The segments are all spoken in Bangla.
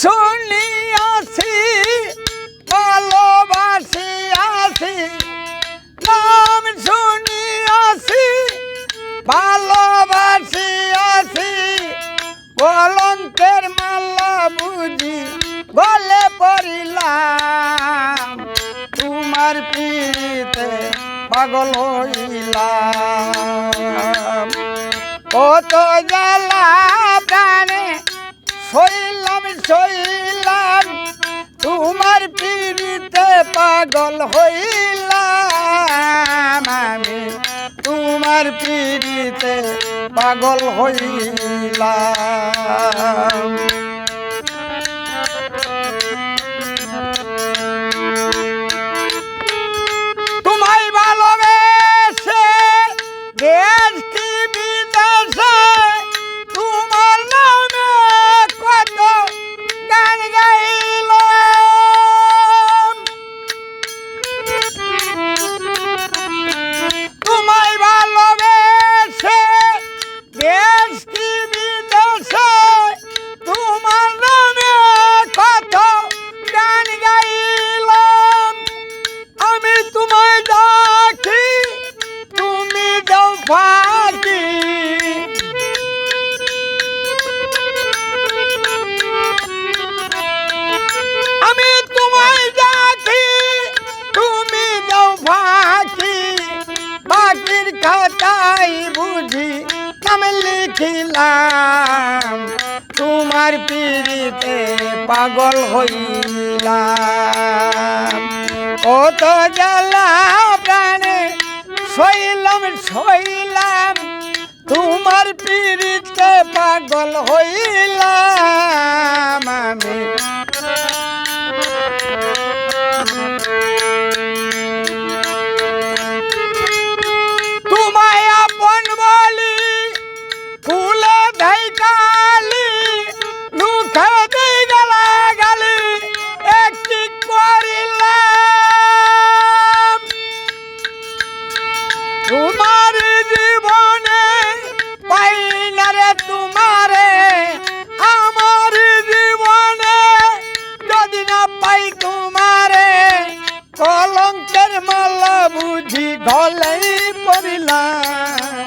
শুনিয়াছি ভালোবাসিয়াছি, নাম শুনিয়াছি ভালোবাসিয়াছি, কলঙ্কের মালা বুঝি গলে পড়িলাম, তোমার পিড়িতে পাগল হইলাম। কত জ্বালা প্রাণে সইলাম সইলাম, তোমার পিড়িতে পাগল হইলাম, আমি তোমার পিড়িতে পাগল হইলাম। তোমায় ভালোবেসে দেশ কি বিদেশে তোমার নামে কত গান গাইলাম, তোমায় ভালোবেসে দেশ কি বিদেশে তোমার নামে কত গান গাইলাম। আমি তোমায় ডাকি তুমি দাও ফাঁকি, আমি তোমায় ডাকি তুমি দাও ফাঁকি, বাকির খাতায় বুঝি নাম লিখিলাম, তোমার পিড়িতে পাগল হইলাম। কত জ্বালা প্রাণে সইলাম সইলাম, তোমার পিড়িতে পাগল হইলাম, আমি তোমায় আপন বলি ফুলে দেই কালি, মুখে দেই গালা গালি একটি করিলাম, তোমার জীবনে পাই না রে তোমারে, আমার জীবনে যদি না পাই তোমারে, কলঙ্কের মালা বুঝি গলেই পড়িলাম,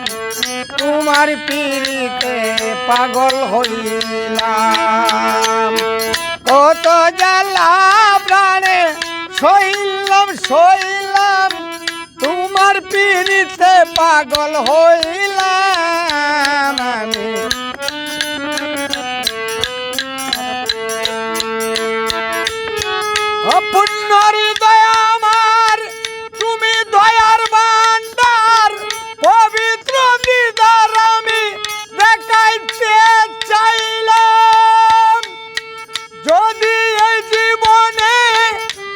তোমার পিড়িতে পাগল হইলাম। কত জ্বালা প্রাণে সইলাম সইলাম, তোমার পিড়িতে পাগল হইলাম, আমি অপূর্ণ হৃদয় আমার তুমি দয়ার ভান্ডার, পবিত্র দিদার আমি দেখাইতে চাইলাম, যদি এই জীবনে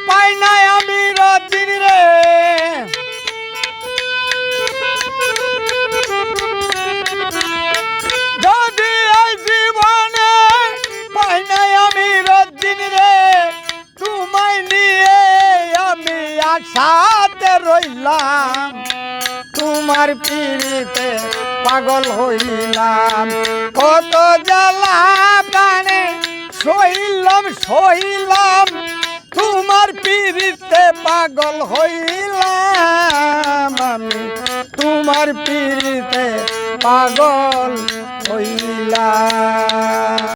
পাই নাই আমি রতিন রে, যদি এই জীবনে পাই নাই আমি রতিন রে, তোমায় নিয়ে আমি আশাতে রইলাম, তোমার পিড়িতে পাগল হইলাম। কত জ্বালা প্রাণে সইলাম সইলাম, তোমার পিড়িতে পাগল হইলাম, আমি তোমার পিড়িতে পাগল হইলাম।